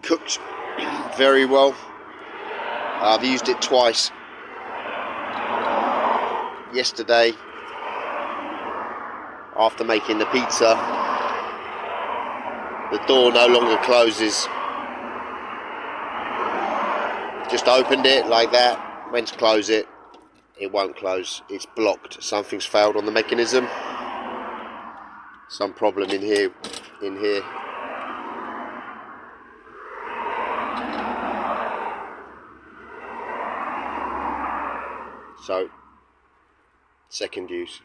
Cooks very well. I've used it twice. Yesterday, after making the pizza, the door no longer closes. Just opened it like that, went to close it, it won't close, it's blocked. Something's failed on the mechanism. Some problem in here. So, second use.